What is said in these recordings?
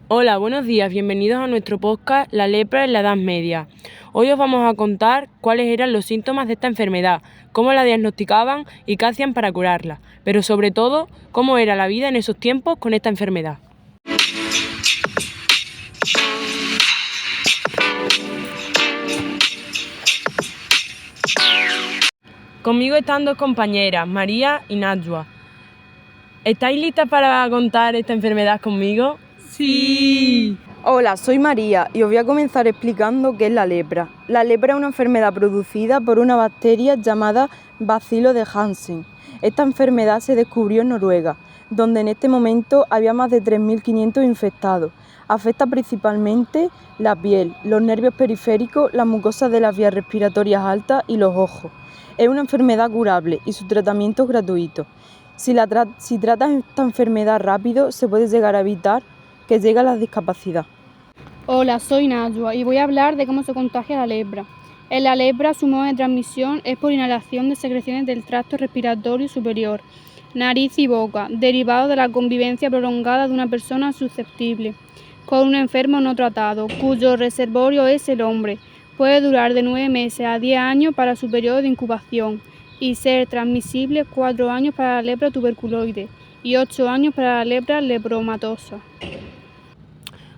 Hola, buenos días, bienvenidos a nuestro podcast La lepra en la Edad Media. Hoy os vamos a contar cuáles eran los síntomas de esta enfermedad, cómo la diagnosticaban y qué hacían para curarla, pero sobre todo, cómo era la vida en esos tiempos con esta enfermedad. Conmigo están dos compañeras, María y Najwa. ¿Estáis listas para contar esta enfermedad conmigo? Sí. Hola, soy María y os voy a comenzar explicando qué es la lepra. La lepra es una enfermedad producida por una bacteria llamada bacilo de Hansen. Esta enfermedad se descubrió en Noruega, donde en este momento había más de 3.500 infectados. Afecta principalmente la piel, los nervios periféricos, las mucosas de las vías respiratorias altas y los ojos. Es una enfermedad curable y su tratamiento es gratuito. Si tratas esta enfermedad rápido, se puede llegar a evitar que llegue a la discapacidad. Hola, soy Najwa y voy a hablar de cómo se contagia la lepra. En la lepra, su modo de transmisión es por inhalación de secreciones del tracto respiratorio superior, nariz y boca, derivado de la convivencia prolongada de una persona susceptible con un enfermo no tratado, cuyo reservorio es el hombre. Puede durar de 9 meses a 10 años para su periodo de incubación y ser transmisible 4 años para la lepra tuberculoide y 8 años para la lepra lepromatosa.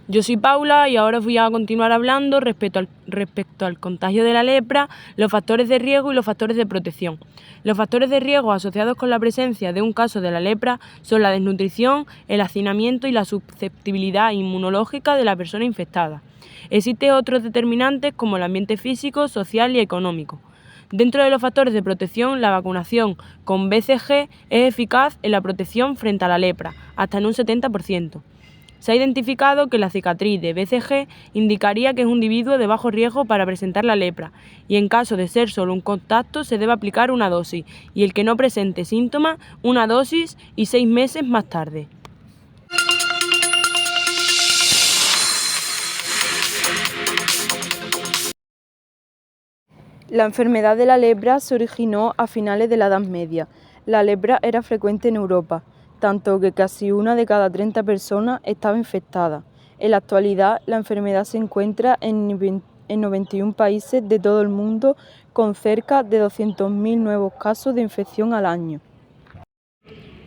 Yo soy Paula y ahora os voy a continuar hablando respecto al contagio de la lepra, los factores de riesgo y los factores de protección. Los factores de riesgo asociados con la presencia de un caso de la lepra son la desnutrición, el hacinamiento y la susceptibilidad inmunológica de la persona infectada. Existen otros determinantes como el ambiente físico, social y económico. Dentro de los factores de protección, la vacunación con BCG es eficaz en la protección frente a la lepra, hasta en un 70%. Se ha identificado que la cicatriz de BCG indicaría que es un individuo de bajo riesgo para presentar la lepra y en caso de ser solo un contacto se debe aplicar una dosis y el que no presente síntomas una dosis y 6 meses más tarde. La enfermedad de la lepra se originó a finales de la Edad Media. La lepra era frecuente en Europa, tanto que casi una de cada 30 personas estaba infectada. En la actualidad, la enfermedad se encuentra en 91 países de todo el mundo, con cerca de 200.000 nuevos casos de infección al año.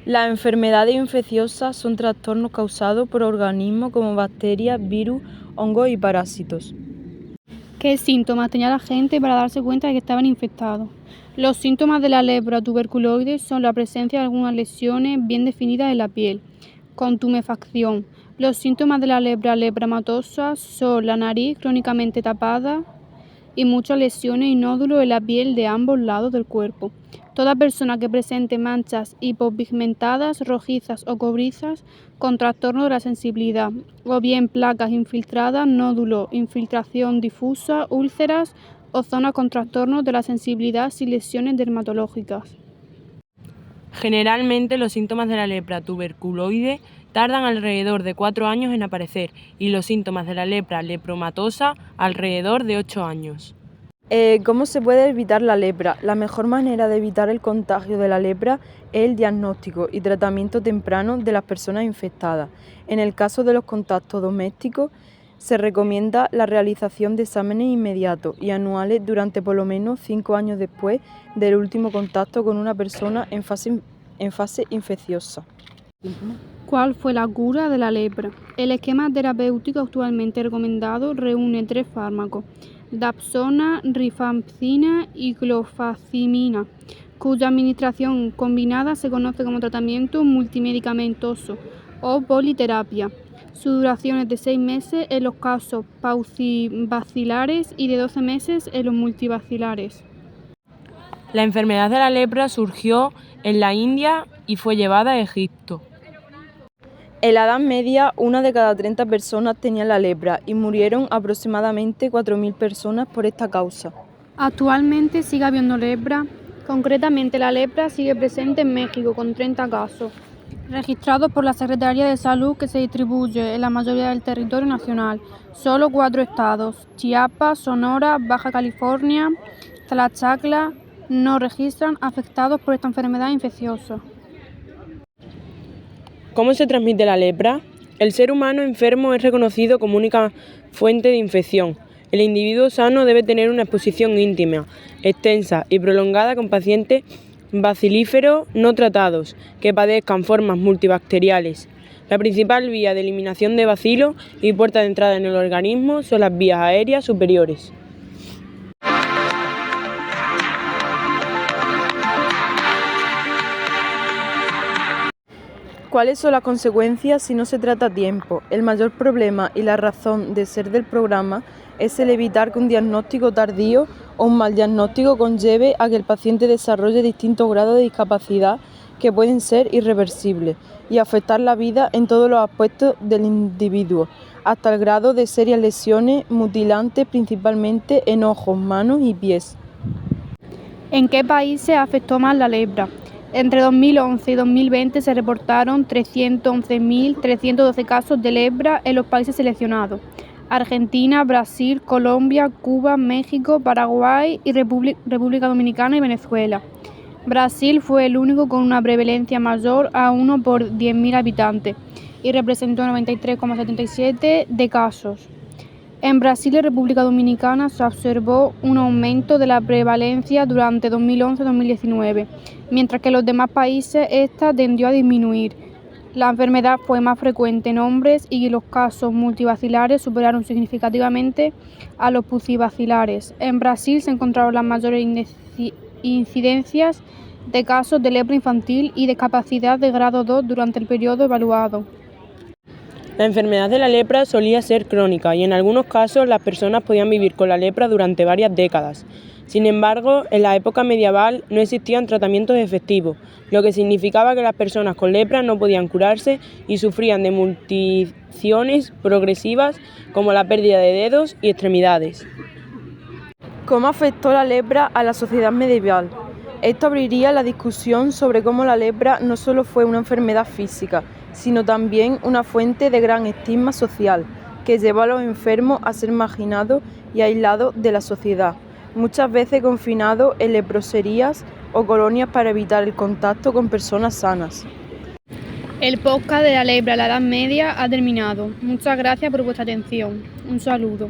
Las enfermedades infecciosas son trastornos causados por organismos como bacterias, virus, hongos y parásitos. ¿Qué síntomas tenía la gente para darse cuenta de que estaban infectados? Los síntomas de la lepra tuberculoide son la presencia de algunas lesiones bien definidas en la piel, con tumefacción. Los síntomas de la lepra lepromatosa son la nariz crónicamente tapada y muchas lesiones y nódulos en la piel de ambos lados del cuerpo. Toda persona que presente manchas hipopigmentadas, rojizas o cobrizas con trastorno de la sensibilidad, o bien placas infiltradas, nódulos, infiltración difusa, úlceras o zonas con trastornos de la sensibilidad sin lesiones dermatológicas. Generalmente los síntomas de la lepra tuberculoide tardan alrededor de 4 años en aparecer y los síntomas de la lepra lepromatosa alrededor de 8 años. ¿Cómo se puede evitar la lepra? La mejor manera de evitar el contagio de la lepra es el diagnóstico y tratamiento temprano de las personas infectadas. En el caso de los contactos domésticos, se recomienda la realización de exámenes inmediatos y anuales durante por lo menos 5 años después del último contacto con una persona en fase infecciosa. ¿Cuál fue la cura de la lepra? El esquema terapéutico actualmente recomendado reúne 3 fármacos: dapsona, rifampicina y clofazimina, cuya administración combinada se conoce como tratamiento multimedicamentoso o politerapia. Su duración es de 6 meses en los casos paucibacilares y de 12 meses en los multibacilares. La enfermedad de la lepra surgió en la India y fue llevada a Egipto. En la Edad Media, una de cada 30 personas tenía la lepra y murieron aproximadamente 4.000 personas por esta causa. Actualmente sigue habiendo lepra. Concretamente, la lepra sigue presente en México con 30 casos, registrados por la Secretaría de Salud, que se distribuye en la mayoría del territorio nacional. Solo 4 estados, Chiapas, Sonora, Baja California, Tlaxcala, no registran afectados por esta enfermedad infecciosa. ¿Cómo se transmite la lepra? El ser humano enfermo es reconocido como única fuente de infección. El individuo sano debe tener una exposición íntima, extensa y prolongada con pacientes bacilíferos no tratados que padezcan formas multibacteriales. La principal vía de eliminación de bacilos y puerta de entrada en el organismo son las vías aéreas superiores. ¿Cuáles son las consecuencias si no se trata a tiempo? El mayor problema y la razón de ser del programa es el evitar que un diagnóstico tardío o un mal diagnóstico conlleve a que el paciente desarrolle distintos grados de discapacidad que pueden ser irreversibles y afectar la vida en todos los aspectos del individuo, hasta el grado de serias lesiones mutilantes principalmente en ojos, manos y pies. ¿En qué países afectó más la lepra? Entre 2011 y 2020 se reportaron 311.312 casos de lepra en los países seleccionados: Argentina, Brasil, Colombia, Cuba, México, Paraguay y República Dominicana y Venezuela. Brasil fue el único con una prevalencia mayor a 1 por 10.000 habitantes y representó 93,77 de casos. En Brasil y República Dominicana se observó un aumento de la prevalencia durante 2011-2019, mientras que en los demás países esta tendió a disminuir. La enfermedad fue más frecuente en hombres y los casos multibacilares superaron significativamente a los pucibacilares. En Brasil se encontraron las mayores incidencias de casos de lepra infantil y discapacidad de grado 2 durante el periodo evaluado. La enfermedad de la lepra solía ser crónica y en algunos casos las personas podían vivir con la lepra durante varias décadas. Sin embargo, en la época medieval no existían tratamientos efectivos, lo que significaba que las personas con lepra no podían curarse y sufrían de mutilaciones progresivas como la pérdida de dedos y extremidades. ¿Cómo afectó la lepra a la sociedad medieval? Esto abriría la discusión sobre cómo la lepra no solo fue una enfermedad física, sino también una fuente de gran estigma social, que llevó a los enfermos a ser marginados y aislados de la sociedad, muchas veces confinados en leproserías o colonias para evitar el contacto con personas sanas. El podcast de la lepra en la Edad Media ha terminado. Muchas gracias por vuestra atención. Un saludo.